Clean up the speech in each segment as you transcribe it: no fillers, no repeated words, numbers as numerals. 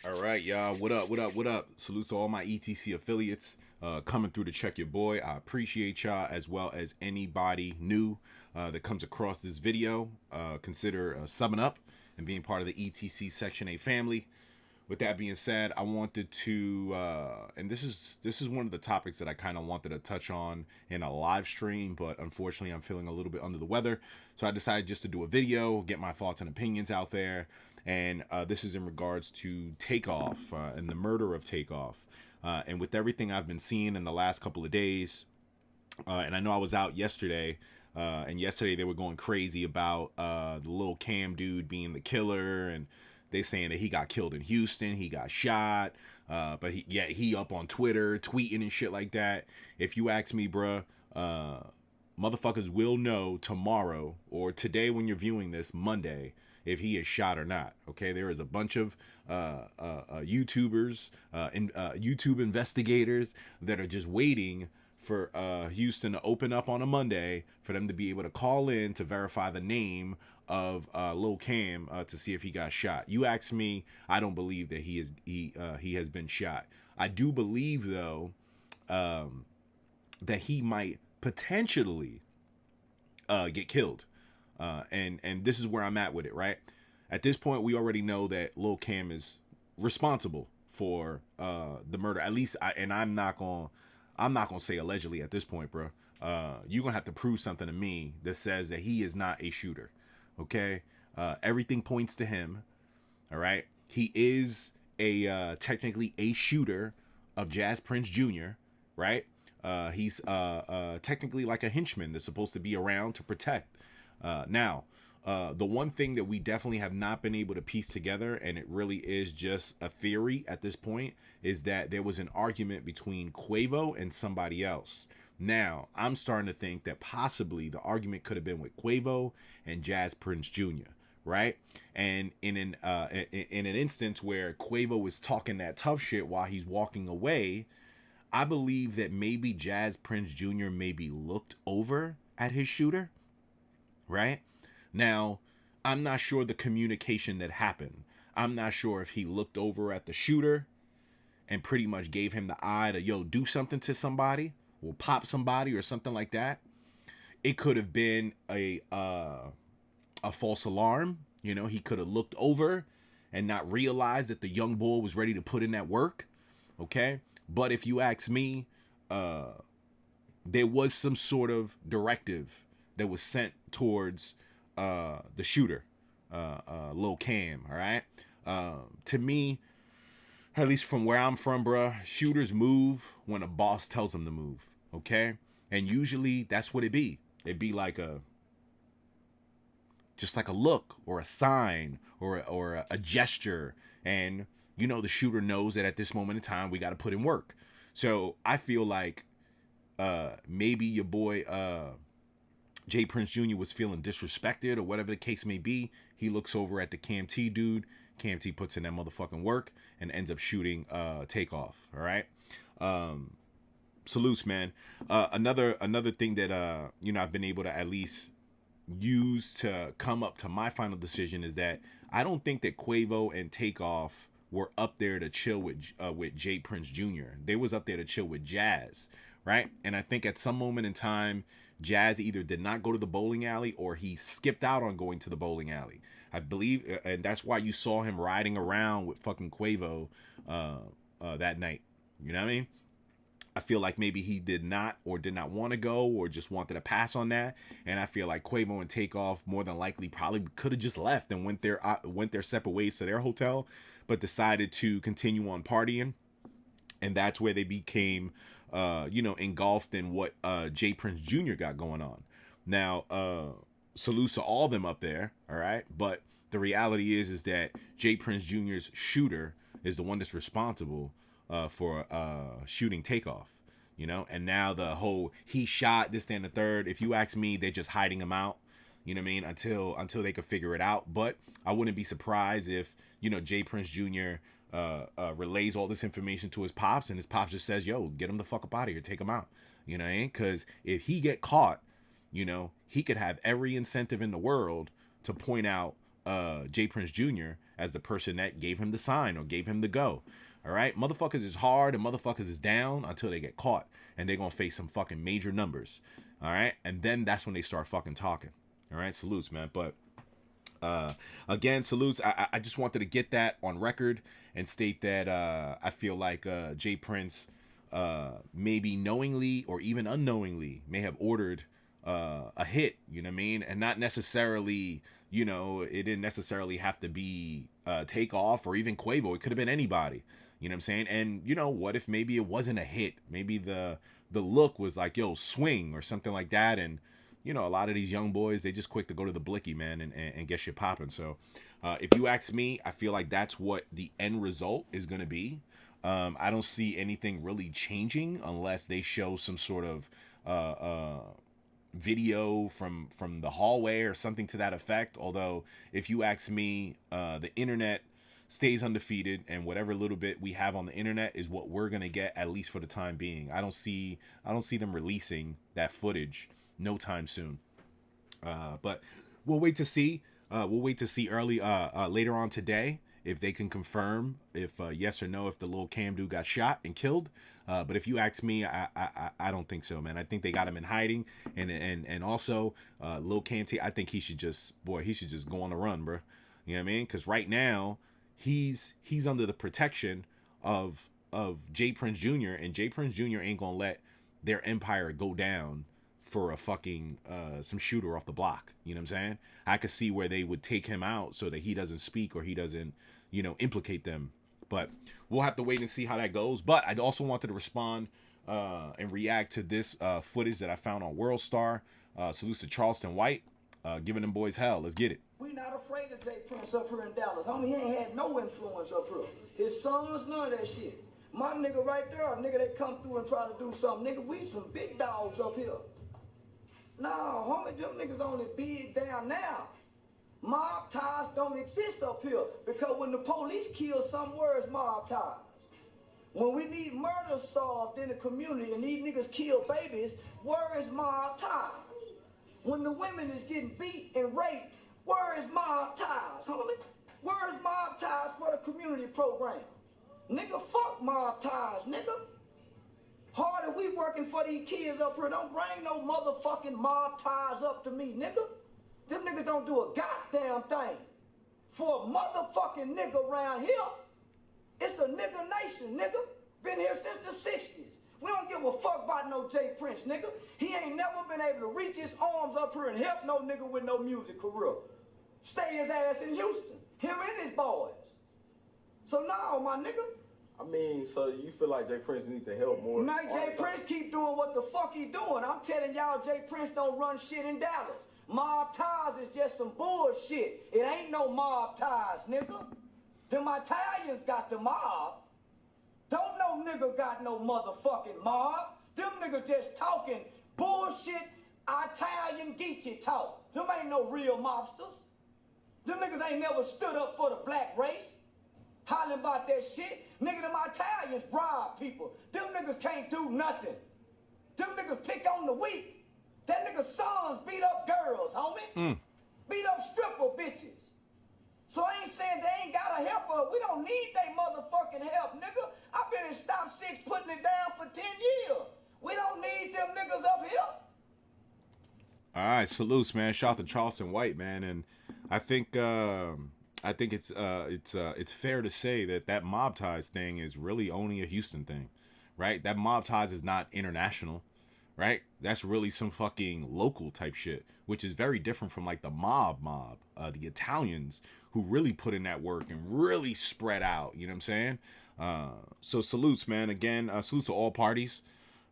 All right, y'all. What up? What up? What up? Salute to all my ETC affiliates coming through to check your boy. I appreciate y'all as well as anybody new that comes across this video. Consider subbing up and being part of the ETC Section 8 family. With that being said, I wanted to, and this is one of the topics that I kind of wanted to touch on in a live stream, but unfortunately, I'm feeling a little bit under the weather, so I decided just to do a video, get my thoughts and opinions out there. And this is in regards to Takeoff and the murder of Takeoff. And with everything I've been seeing in the last couple of days, and I know I was out yesterday, and yesterday they were going crazy about the little Cam dude being the killer, and they saying that he got killed in Houston, he got shot, but he up on Twitter tweeting and shit like that. If you ask me, bruh, motherfuckers will know tomorrow or today when you're viewing this, Monday, if he is shot or not. Okay, there is a bunch of YouTubers and YouTube investigators that are just waiting for Houston to open up on a Monday for them to be able to call in to verify the name of Lil Cam to see if he got shot. You ask me, I don't believe that he has been shot. I do believe though that he might potentially get killed. And this is where I'm at with it, right? At this point, we already know that Lil Cam is responsible for the murder. At least, I'm not gonna say allegedly at this point, bro. You're gonna have to prove something to me that says that he is not a shooter. Okay, everything points to him. All right, he is a technically a shooter of Jazz Prince Jr. Right? He's technically like a henchman that's supposed to be around to protect. Now, the one thing that we definitely have not been able to piece together, and it really is just a theory at this point, is that there was an argument between Quavo and somebody else. Now, I'm starting to think that possibly the argument could have been with Quavo and Jazz Prince Jr., right? And in an instance where Quavo was talking that tough shit while he's walking away, I believe that maybe Jazz Prince Jr. maybe looked over at his shooter, right? Now, I'm not sure the communication that happened. I'm not sure if he looked over at the shooter and pretty much gave him the eye to, yo, do something to somebody or pop somebody or something like that. It could have been a false alarm. You know, he could have looked over and not realized that the young boy was ready to put in that work. Okay. But if you ask me, there was some sort of directive that was sent towards the shooter, Lil Cam. All right. To me, at least from where I'm from, bruh, shooters move when a boss tells them to move. Okay. And usually that's what it be. It'd be like just like a look or a sign or a gesture. And, you know, the shooter knows that at this moment in time, we got to put in work. So I feel like maybe your boy Jay Prince Jr. was feeling disrespected or whatever the case may be. He looks over at the Cam T dude. Cam T puts in that motherfucking work and ends up shooting Takeoff. All right. Salutes, man. Another thing that you know, I've been able to at least use to come up to my final decision is that I don't think that Quavo and Takeoff were up there to chill with Jay Prince Jr. They was up there to chill with Jazz, right? And I think at some moment in time, Jazz either did not go to the bowling alley or he skipped out on going to the bowling alley. I believe, and that's why you saw him riding around with fucking Quavo that night. You know what I mean? I feel like maybe he did not want to go or just wanted to pass on that. And I feel like Quavo and Takeoff more than likely probably could have just left and went their separate ways to their hotel, but decided to continue on partying. And that's where they became, you know, engulfed in what Jay Prince Jr. got going on. Now, salutes to all of them up there, all right? But the reality is that Jay Prince Jr.'s shooter is the one that's responsible for shooting Takeoff, you know? And now the whole he shot this, that, and the third. If you ask me, they're just hiding him out, you know what I mean? Until they could figure it out. But I wouldn't be surprised if, you know, Jay Prince Jr. Relays all this information to his pops, and his pops just says, yo, get him the fuck up out of here, take him out, you know what I mean? Because if he get caught, you know, he could have every incentive in the world to point out Jay Prince Jr. as the person that gave him the sign or gave him the go. All right, motherfuckers is hard and motherfuckers is down until they get caught, and they're gonna face some fucking major numbers. All right, and then that's when they start fucking talking. All right, salutes, man. But again, salutes. I just wanted to get that on record and state that I feel like Jay Prince maybe knowingly or even unknowingly may have ordered a hit, you know what I mean? And not necessarily, you know, it didn't necessarily have to be Takeoff or even Quavo. It could have been anybody, you know what I'm saying? And you know, what if maybe it wasn't a hit? Maybe the look was like, yo, swing or something like that. And you know, a lot of these young boys, they just quick to go to the blicky, man, and get shit popping. So if you ask me, I feel like that's what the end result is going to be. I don't see anything really changing unless they show some sort of video from the hallway or something to that effect. Although, if you ask me, the internet stays undefeated, and whatever little bit we have on the internet is what we're going to get, at least for the time being. I don't see them releasing that footage no time soon. But we'll wait to see. We'll wait to see later on today if they can confirm if yes or no if the little Cam dude got shot and killed. But if you ask me, I don't think so, man. I think they got him in hiding, and also Lil Cam I think he should just go on the run, bro. You know what I mean? Because right now he's under the protection of Jay Prince Jr. and Jay Prince Jr. ain't gonna let their empire go down for a fucking some shooter off the block. You know what I'm saying? I could see where they would take him out so that he doesn't speak or he doesn't, you know, implicate them. But we'll have to wait and see how that goes. But I also wanted to respond and react to this footage that I found on World Star. Salutes to Charleston White, giving them boys hell. Let's get it. We not afraid of Jay Prince up here in Dallas. Homie, he ain't had no influence up here. His sons, none of that shit. My nigga right there, a nigga that come through and try to do something. Nigga, we some big dogs up here. Nah, homie, them niggas only big down now. Mob ties don't exist up here because when the police kill some, where's mob ties? When we need murder solved in the community and these niggas kill babies, where is mob ties? When the women is getting beat and raped, where is mob ties, homie? Where is mob ties for the community program? Nigga, fuck mob ties, nigga. Harder we working for these kids up here. Don't bring no motherfucking mob ties up to me, nigga. Them niggas don't do a goddamn thing. For a motherfucking nigga around here, it's a nigga nation, nigga. Been here since the 60s. We don't give a fuck about no Jay Prince, nigga. He ain't never been able to reach his arms up here and help no nigga with no music career. Stay his ass in Houston. Him and his boys. So now, my nigga. I mean, so you feel like Jay Prince needs to help more? Man, Jay Prince keep doing what the fuck he doing. I'm telling y'all, Jay Prince don't run shit in Dallas. Mob ties is just some bullshit. It ain't no mob ties, nigga. Them Italians got the mob. Don't no nigga got no motherfucking mob. Them niggas just talking bullshit Italian geeky talk. Them ain't no real mobsters. Them niggas ain't never stood up for the black race. Hollering about that shit. Nigga, them Italians bribe people. Them niggas can't do nothing. Them niggas pick on the weak. That nigga's sons beat up girls, homie. Beat up stripper bitches. So I ain't saying they ain't gotta help us. We don't need they motherfucking help, nigga. I've been in Stop 6 putting it down for 10 years. We don't need them niggas up here. All right, salutes, man. Shout out to Charleston White, man. And I think it's fair to say that mob ties thing is really only a Houston thing, right? That mob ties is not international, right? That's really some fucking local type shit, which is very different from like the mob, the Italians who really put in that work and really spread out. You know what I'm saying? So salutes, man. Again, salutes to all parties.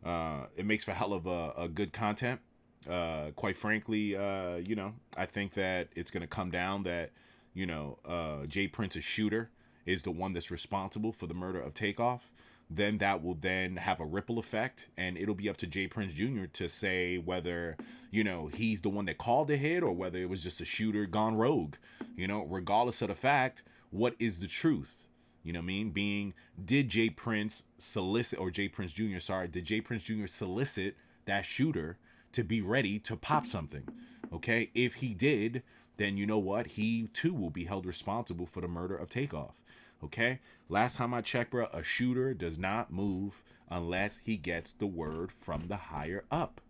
It makes for hell of a good content. Quite frankly, you know, I think that it's gonna come down that, you know, Jay Prince's shooter is the one that's responsible for the murder of Takeoff. Then that will then have a ripple effect, and it'll be up to Jay Prince Jr. to say whether, you know, he's the one that called the hit or whether it was just a shooter gone rogue. You know, regardless of the fact, what is the truth? You know what I mean? Did Jay Prince solicit, or Jay Prince Jr., sorry, did Jay Prince Jr. solicit that shooter to be ready to pop something? Okay, if he did, then you know what? He too will be held responsible for the murder of Takeoff. Okay? Last time I checked, bro, a shooter does not move unless he gets the word from the higher up.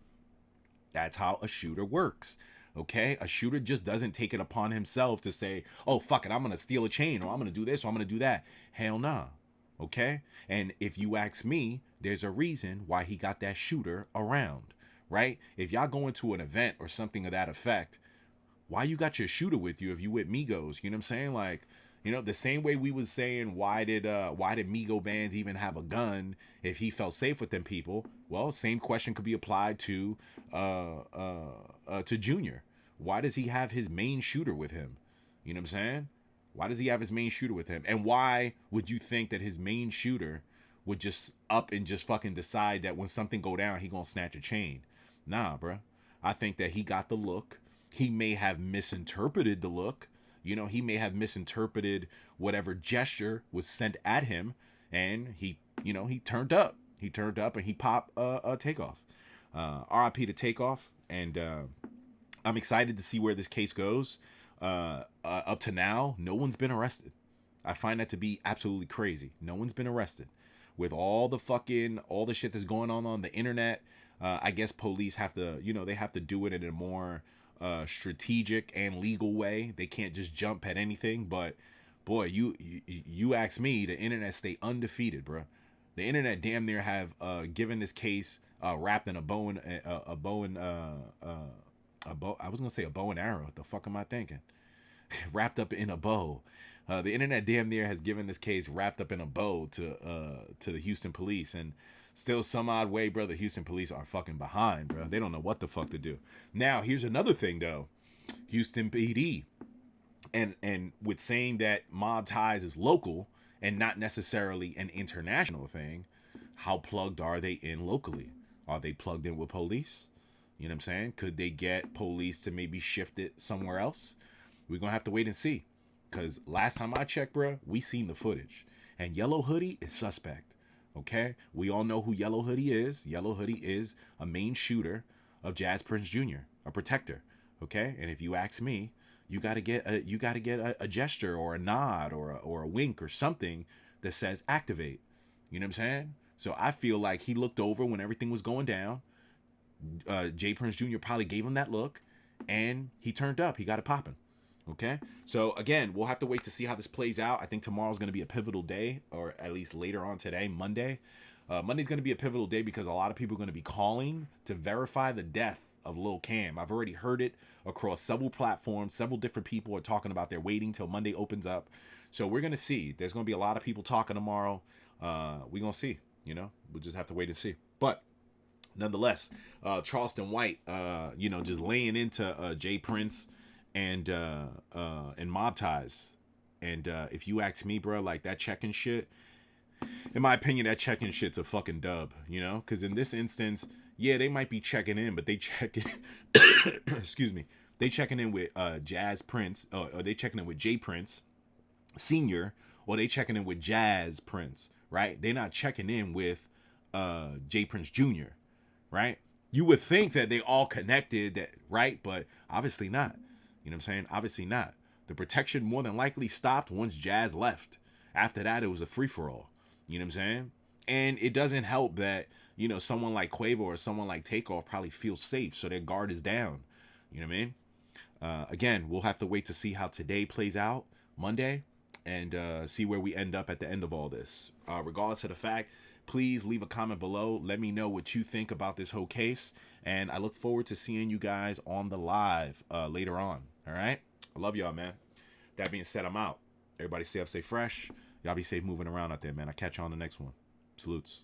That's how a shooter works. Okay? A shooter just doesn't take it upon himself to say, oh, fuck it, I'm going to steal a chain, or I'm going to do this, or I'm going to do that. Hell nah. Okay? And if you ask me, there's a reason why he got that shooter around, right? If y'all go into an event or something of that effect, why you got your shooter with you if you with Migos? You know what I'm saying? Like, you know, the same way we was saying, why did Migo bands even have a gun if he felt safe with them people? Well, same question could be applied to Junior. Why does he have his main shooter with him? You know what I'm saying? Why does he have his main shooter with him? And why would you think that his main shooter would just up and just fucking decide that when something go down, he gonna snatch a chain? Nah, bruh. I think that he got the look. He may have misinterpreted the look. You know, he may have misinterpreted whatever gesture was sent at him, and he turned up. He turned up and he popped a Takeoff. RIP to Takeoff, and I'm excited to see where this case goes. Up to now, no one's been arrested. I find that to be absolutely crazy. No one's been arrested. With all the shit that's going on the internet, I guess police have to, they have to do it in a more strategic and legal way. They can't just jump at anything. But boy, you ask me, the internet stay undefeated, bro. The internet damn near have given this case wrapped in a bow and I was gonna say a bow and arrow. What the fuck am I thinking? Wrapped up in a bow. The internet damn near has given this case wrapped up in a bow to the Houston police, and still some odd way, bro, the Houston police are fucking behind, bro. They don't know what the fuck to do. Now, here's another thing though. Houston PD, and with saying that Mob Ties is local and not necessarily an international thing, how plugged are they in locally? Are they plugged in with police? You know what I'm saying? Could they get police to maybe shift it somewhere else? We're going to have to wait and see. Because last time I checked, bro, we seen the footage. And Yellow Hoodie is suspect. Okay? We all know who Yellow Hoodie is. Yellow Hoodie is a main shooter of Jazz Prince Jr., a protector. Okay? And if you ask me, you got to get a gesture or a nod or a wink or something that says activate. You know what I'm saying? So I feel like he looked over when everything was going down. Jay Prince Jr. probably gave him that look, and he turned up. He got it popping. Okay, so again, we'll have to wait to see how this plays out. I think tomorrow's going to be a pivotal day, or at least later on today, Monday. Monday's going to be a pivotal day because a lot of people are going to be calling to verify the death of Lil Cam. I've already heard it across several platforms. Several different people are talking about they're waiting till Monday opens up. So we're going to see. There's going to be a lot of people talking tomorrow. We're going to see. We'll just have to wait and see. But nonetheless, Charleston White, just laying into Jay Prince and Mob Ties. And if you ask me, bro, like that checking shit, in my opinion, that checking shit's a fucking dub, because in this instance, yeah, they might be checking in, but they checking, excuse me, they checking in with Jazz Prince, or they checking in with Jay Prince Senior, or they checking in with Jazz Prince, right? They're not checking in with Jay Prince Jr., right? You would think that they all connected, right? But obviously not. You know what I'm saying? Obviously not. The protection more than likely stopped once Jazz left. After that, it was a free-for-all. You know what I'm saying? And it doesn't help that, someone like Quavo or someone like Takeoff probably feels safe, so their guard is down. You know what I mean? Again, we'll have to wait to see how today plays out, Monday, and see where we end up at the end of all this. Regardless of the fact, please leave a comment below. Let me know what you think about this whole case. And I look forward to seeing you guys on the live later on. All right? I love y'all, man. That being said, I'm out. Everybody stay up, stay fresh. Y'all be safe moving around out there, man. I'll catch you on the next one. Salutes.